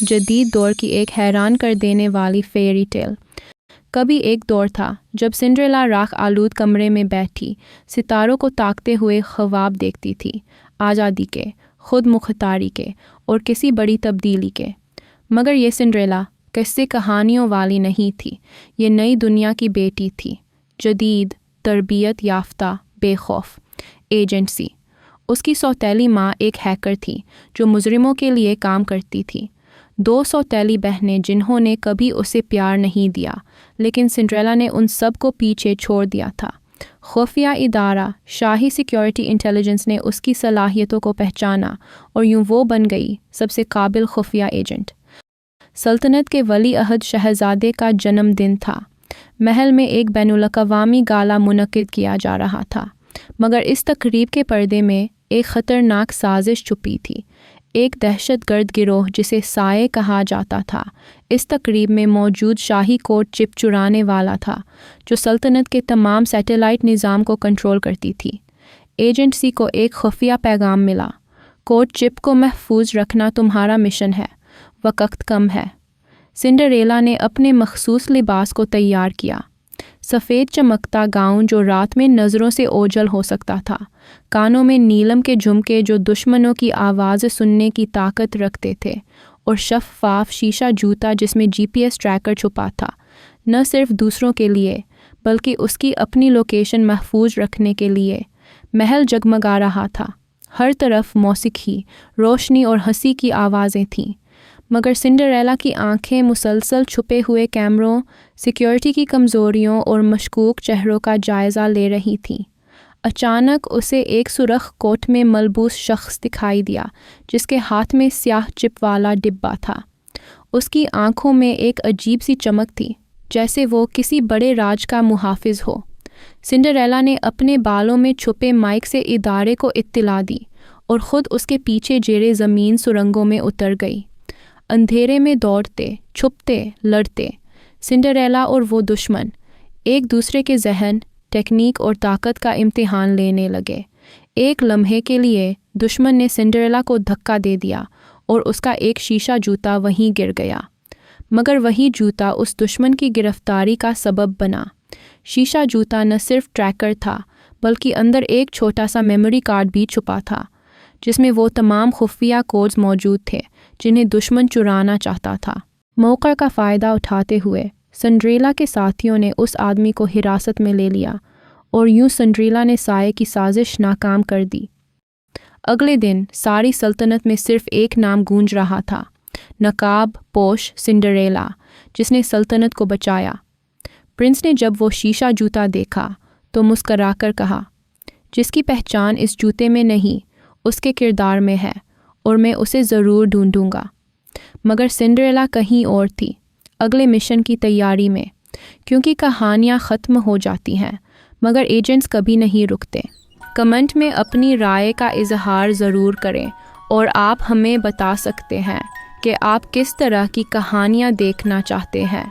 جدید دور کی ایک حیران کر دینے والی فیری ٹیل۔ کبھی ایک دور تھا جب سنڈریلا راکھ آلود کمرے میں بیٹھی ستاروں کو تاکتے ہوئے خواب دیکھتی تھی، آزادی کے، خود مختاری کے اور کسی بڑی تبدیلی کے۔ مگر یہ سنڈریلا قصے کہانیوں والی نہیں تھی، یہ نئی دنیا کی بیٹی تھی، جدید، تربیت یافتہ، بے خوف، ایجنسی۔ اس کی سوتیلی ماں ایک ہیکر تھی جو مجرموں کے لیے کام کرتی تھی، 2 سوتیلی بہنیں جنہوں نے کبھی اسے پیار نہیں دیا، لیکن سنڈریلا نے ان سب کو پیچھے چھوڑ دیا تھا۔ خفیہ ادارہ شاہی سیکیورٹی انٹیلیجنس نے اس کی صلاحیتوں کو پہچانا اور یوں وہ بن گئی سب سے قابل خفیہ ایجنٹ۔ سلطنت کے ولی عہد شہزادے کا جنم دن تھا۔ محل میں ایک بین الاقوامی گالا منعقد کیا جا رہا تھا، مگر اس تقریب کے پردے میں ایک خطرناک سازش چھپی تھی۔ ایک دہشت گرد گروہ جسے سائے کہا جاتا تھا اس تقریب میں موجود شاہی کوڈ چپ چرانے والا تھا، جو سلطنت کے تمام سیٹلائٹ نظام کو کنٹرول کرتی تھی۔ ایجنسی کو ایک خفیہ پیغام ملا: کوڈ چپ کو محفوظ رکھنا تمہارا مشن ہے، وقت کم ہے۔ سنڈریلا نے اپنے مخصوص لباس کو تیار کیا، سفید چمکتا گاؤن جو رات میں نظروں سے اوجھل ہو سکتا تھا، کانوں میں نیلم کے جھمکے جو دشمنوں کی آوازیں سننے کی طاقت رکھتے تھے، اور شفاف شیشہ جوتا جس میں GPS ٹریکر چھپا تھا، نہ صرف دوسروں کے لیے بلکہ اس کی اپنی لوکیشن محفوظ رکھنے کے لیے۔ محل جگمگا رہا تھا، ہر طرف موسیقی، روشنی اور ہنسی کی آوازیں تھیں، مگر سنڈریلا کی آنکھیں مسلسل چھپے ہوئے کیمروں، سیکیورٹی کی کمزوریوں اور مشکوک چہروں کا جائزہ لے رہی تھیں۔ اچانک اسے ایک سرخ کوٹ میں ملبوس شخص دکھائی دیا جس کے ہاتھ میں سیاہ چپ والا ڈبہ تھا۔ اس کی آنکھوں میں ایک عجیب سی چمک تھی، جیسے وہ کسی بڑے راج کا محافظ ہو۔ سنڈریلا نے اپنے بالوں میں چھپے مائک سے ادارے کو اطلاع دی اور خود اس کے پیچھے زیر زمین سرنگوں میں اتر گئی۔ اندھیرے میں دوڑتے، چھپتے، لڑتے، سنڈریلا اور وہ دشمن ایک دوسرے کے ذہن، ٹیکنیک اور طاقت کا امتحان لینے لگے۔ ایک لمحے کے لیے دشمن نے سنڈریلا کو دھکا دے دیا اور اس کا ایک شیشہ جوتا وہیں گر گیا، مگر وہی جوتا اس دشمن کی گرفتاری کا سبب بنا۔ شیشہ جوتا نہ صرف ٹریکر تھا بلکہ اندر ایک چھوٹا سا میموری کارڈ بھی چھپا تھا، جس میں وہ تمام خفیہ کوڈز موجود تھے جنہیں دشمن چرانا چاہتا تھا۔ موقع کا فائدہ اٹھاتے ہوئے سنڈریلا کے ساتھیوں نے اس آدمی کو حراست میں لے لیا اور یوں سنڈریلا نے سائے کی سازش ناکام کر دی۔ اگلے دن ساری سلطنت میں صرف ایک نام گونج رہا تھا: نقاب پوش سنڈریلا، جس نے سلطنت کو بچایا۔ پرنس نے جب وہ شیشہ جوتا دیکھا تو مسکرا کر کہا: جس کی پہچان اس جوتے میں نہیں اس کے کردار میں ہے، اور میں اسے ضرور ڈھونڈوں گا۔ مگر سنڈریلا کہیں اور تھی، اگلے مشن کی تیاری میں، کیونکہ کہانیاں ختم ہو جاتی ہیں مگر ایجنٹس کبھی نہیں رکتے۔ کمنٹ میں اپنی رائے کا اظہار ضرور کریں اور آپ ہمیں بتا سکتے ہیں کہ آپ کس طرح کی کہانیاں دیکھنا چاہتے ہیں۔